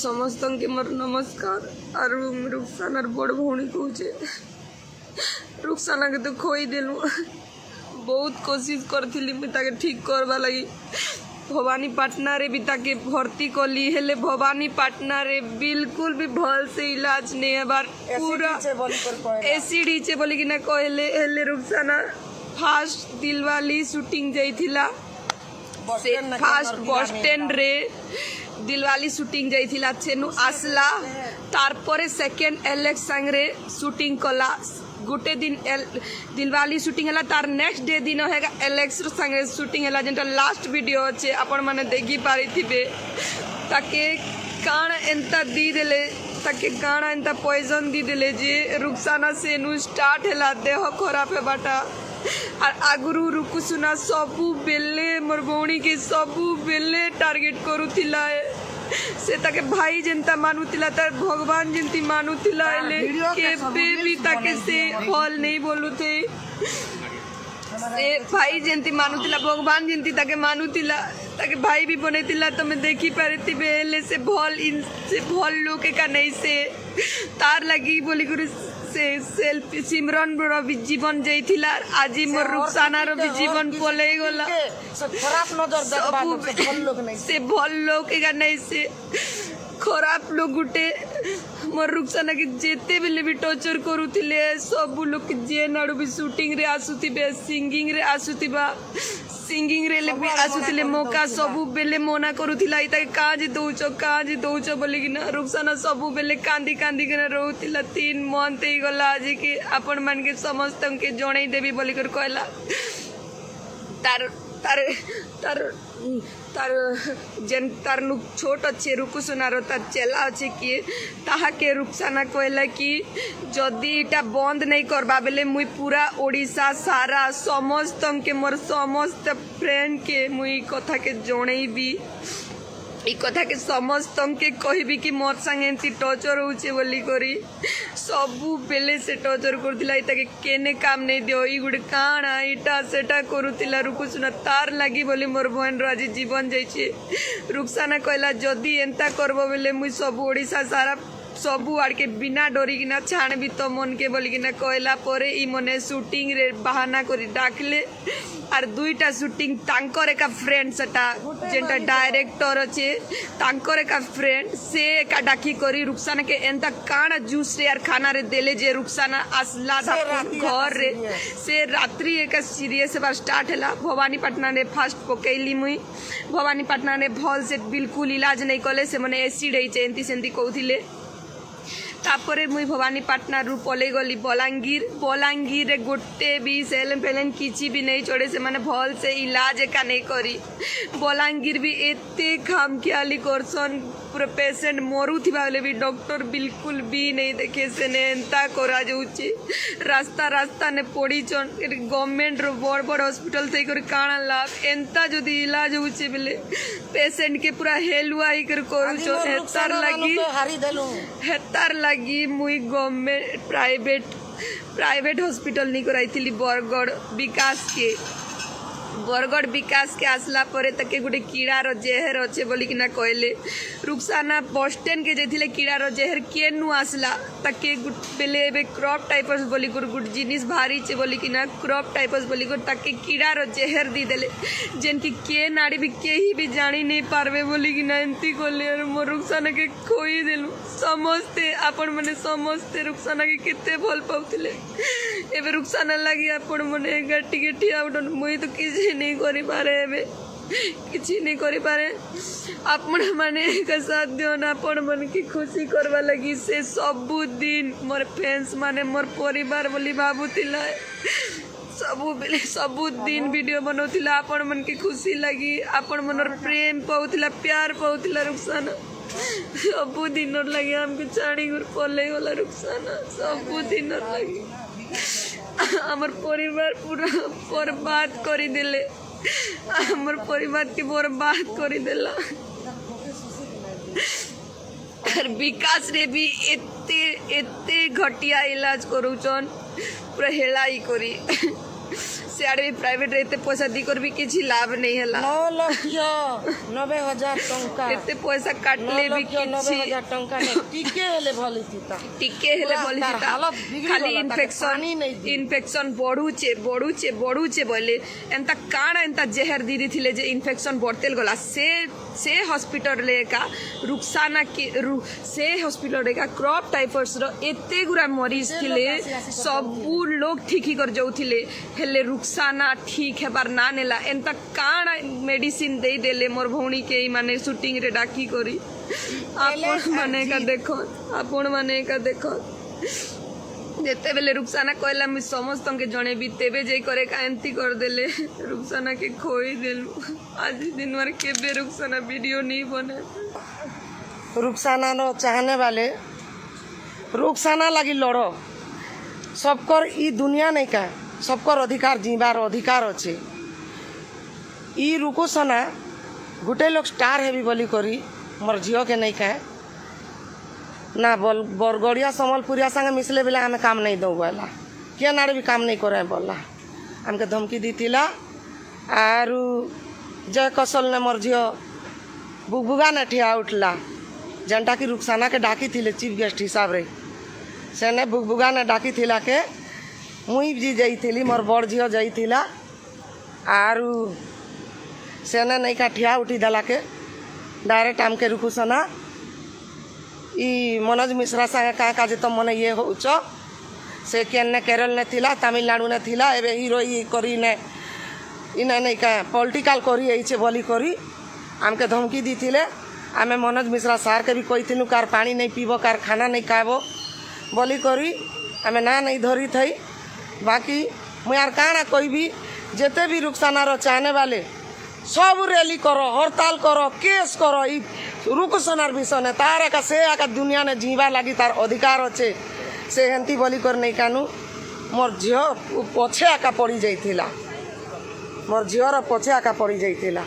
समस्त के मोर नमस्कार। और रुखसानार बड़ भौणी कहूचे रुखसाना के तो खोई देलु। बहुत कोशिश करथिली मुई ताके ठीक करवा लगी। भवानी पाटना रे भी ताके भर्ती कली हेले भवानी पाटना रे बिल्कुल भी भल से इलाज नहीं है। बार पूरा एसिड हिचे बोली कि ना कहले हेले रुखसाना फास्ट दिलवाली शूटिंग जाइथिला से फास्ट बस स्टैंड रे दिलवाली शूटिंग जाइथिला सेनु आसला तार परे सेकेंड एलेक्स संगे शूटिंग कला। गोटे दिन दिलवाली शूटिंग है तार नेक्स्ट डे दिन है एलेक्स संगे शूटिंग है जेनटा लास्ट वीडियो अच्छे आपण माने देखी पारी थिबे। ताके काण एंता दी देले ताके काण एंता पॉइजन दी देले जे रुखसाना सेनु स्टार्ट हैला देह खराब है बाटा। और आगुरु रुकुसुना सबू बेले मोर भौणी के सबू बेले टार्गेट करूथिला से ताके भाई जेंता मानुतिला तार भगवान जेंती मानुतिला एले केबे भी ताके से फल नहीं बोलुथे। से भाई जेंती मानुतिला भगवान जेंती ताके मानुतिला ताके भाई भी बनेतिला तो मैं देखी पारती बेले से भल लोके का नहीं से तार लगी बोली गुरु से सेल्फ सिमरन रो भी जीवन जाइथिला आज मोर रुखसाना रो भी जीवन पले गला। खराब नजर से भल लोग का नहीं से खराब लोग गुटे मोर रुखसाना के जेते बेले भी टॉर्चर करूथिले सब लोग जे नाडू भी शूटिंग रे आसुथिबे सिंगिंग रे आसुथिबा सिंगिंग रे भी आसुथिले मौका सबू बेले मना करूथिला इता काज दउच बोली कि ना रुखसाना सबू बेले कांदी कांदी के रहउथिला 3 मंथ ही गला आज के आपण मान के समस्त के जणै देबी बोली कर कहला। तार तार तार तार जेन तार नु छोट अच्छे रुकुसुनार तार चेला अच्छे किए ताहा के रुखसाना कहला कि जदि इटा बंद नहीं करबा बेले मुई पूरा ओडिशा सारा समस्त के मोर समस्त फ्रेंड के मुई कथा के जणैबी ई कथा के समस्त के कहबी कि मोर संगे एंती टॉर्चर होचे बोली करी सबू बेले से टॉर्चर करथिला इता के केने काम नहीं दियो ई गुड काणा इटा सेटा करूथिला रुकुसुना तार लागी बोली मोर बहन रो आज जीवन जाइछे। रुखसाना कहला जदि एंता करबो बेले मुई सब ओडिशा सारा सबू आड़ के बिना डरी किना छाणबी तो मन के बोली किना कहला परे ई मने शूटिंग रे बहाना करी डाकले और दुईटा शूटिंग तांकर एका फ्रेंड सेटा जेंटा डायरेक्टर अच्छे तांकर एका फ्रेंड से एका डाकी करी रुखसाना के एंता काना जूस रे यार खाना रे देले जे रुखसाना आसला घर रे से रात्रि एका सीरियस बार स्टार्ट हैला भवानी पाटना रे फास्ट पकेली मुई भवानी पाटना रे भल से बिल्कुल इलाज नहीं कले से मने एसिड है एंती सेंती कहूथिले। तापरे मुई भवानी पाटना रू पले गली बलांगीर रे गोटे भी सेलेन पेलेन किछि भी नहीं चढ़े से माने भल से इलाज एका नहीं करी। बलांगीर भी एते खामखियाली करसन पूरे पेशेंट मरु थिबा बेले भी डॉक्टर बिल्कुल भी नहीं देखे से ने एंता करा जाउची। रास्ता रास्ता ने पड़ी चन गवर्नमेंट रो बड़ बड़ हॉस्पिटल थई कर काणा लाभ एंता जदी इलाज होउची बेले पेशेंट के पूरा हेलुआई कर करू चो हेतार लगी मुई गवर्नमेंट प्राइवेट हॉस्पिटल नहीं कराई बरगढ़ विकास के आसला परे तके गुटे कीड़ार जेहर अच्छे बोली कि ना कहले रुखसाना बस स्टैंड के जेथिले कीड़ार जेहर के नु आसला तके बेले एबे क्रॉप टाइपस बोली गुड जिनिस भारी छे बोली कि ना क्रॉप टाइपस बोली गुड तके कीड़ार जेहर दी देले जेन की के नाड़ी भी केही भी जानी नहीं पारबे बोली कि ना एंती कोले और मोर रुखसाना के खोई देलु समस्ते आपण माने समस्ते रुखसाना के केते भल पाउथिले एबे रुखसाना लागि आपण माने गट्टी गट्टी आउडन मुई तो किसी नहीं करी पारे एबे किसी नहीं करी पारे आपण माने का साथ दियो ना आपण मन की खुशी करवा लगी से सबु दिन मोर फैंस माने मोर परिवार बोली भाबुतिला सबु दिन वीडियो बनौतिला आपण मन की खुशी लगी आपण मनर प्रेम पाउतिला प्यार पाउतिला रुखसाना सबु दिन लगे हमके चाणी गुर पले वाला रुखसाना सबु दिन लगी हमर परिवार पूरा बर्बाद करी देले हमर परिवार के बर्बाद करी देला। और विकास रे भी एते घटिया इलाज करूचन पूरा हेलाई करी सियाड़े भी प्राइवेट रहते पैसा दी कर भी किसी लाभ नहीं है 9,90,000 टंका एते पैसा काटले भी किसी 9,90,000 टंका नहीं टिके हेले भली थी टिके हेले बोली तार हालत बिगड़ी खाली गला, ताके पानी नहीं दी। इन्फेक्शन बढ़ुचे बोले एंता काण एंता जहर दीदी थिले जे इन्फेक्शन बढ़तेल गला से हॉस्पिटल लेका रुक्साना के से हॉस्पिटल लेका क्रॉप टाइफस रो एते गुरा मरीज थिले सबू लोग ठीक ही कर जाउथिले हेले रुक्साना ठीक हेबार ना नेला एंता काण मेडिसिन दे देले मोर भौणी के माने शूटिंग रे डाकी करी आपण माने का देखो जेते बेले रुक्साना कहला मुझ समस्त के जणे भी तेबे जे करे का एंती कर देले रुक्साना के खोई देलु आज दिन भर केबे रुक्साना वीडियो नहीं बने रुक्साना नो चाहने वाले रुक्साना लगी लड़ो सबकर ई दुनिया नहीं का सबकर अधिकार जीवार अधिकार अच्छे ई रुकुसना गुटे लोग स्टार हेबी बोली करी मोर झील के नहीं खाए ना बरगड़िया समलपुरिया संगे मिसले बेला हमें काम नहीं दो बोला किया नाड़े भी काम नहीं करे बोला हमके धमकी दी थिला आरु जय कौशल ने मोर झील बुगबुगा ने ठिया उठला जनता की रुखसाना के डाकी थिले चीफ गेस्ट हिसाब रे से ने बुगबुगा ने डाकी थिला के मुई जी जाइली मोर बड़ झील जाइला आरु सेने नहीं का ठिया उठी दला के डायरेक्ट आमके रुकुसना ई मनोज मिश्रा संगे क्या काजे तो मन ये हो से केने केरल ने थिला तमिलनाडु ने थिला एबे हीरो ई करी ने इने नहीं का पॉलिटिकल करी एइछे बोली करी आमके धमकी दी थिले आमे मनोज मिश्रा सार के भी कही कार पानी नहीं पीबो कार खाना नहीं खाबो बोली करी आमे ना नहीं धरी थई बाकी मुझे यार काना कोई भी जेते भी रुखसाना रो चाहने वाले सब रैली करो हड़ताल करो केस करो ई रुखसानार विषय ने तार एका से एका दुनिया ने जीवा लगी तार अधिकार अच्छे से हेंती बोली कर नहीं कानू मोर झील पछे एका पड़ी जाइथिला मोर झील पछे एका पड़ी जाइथिला।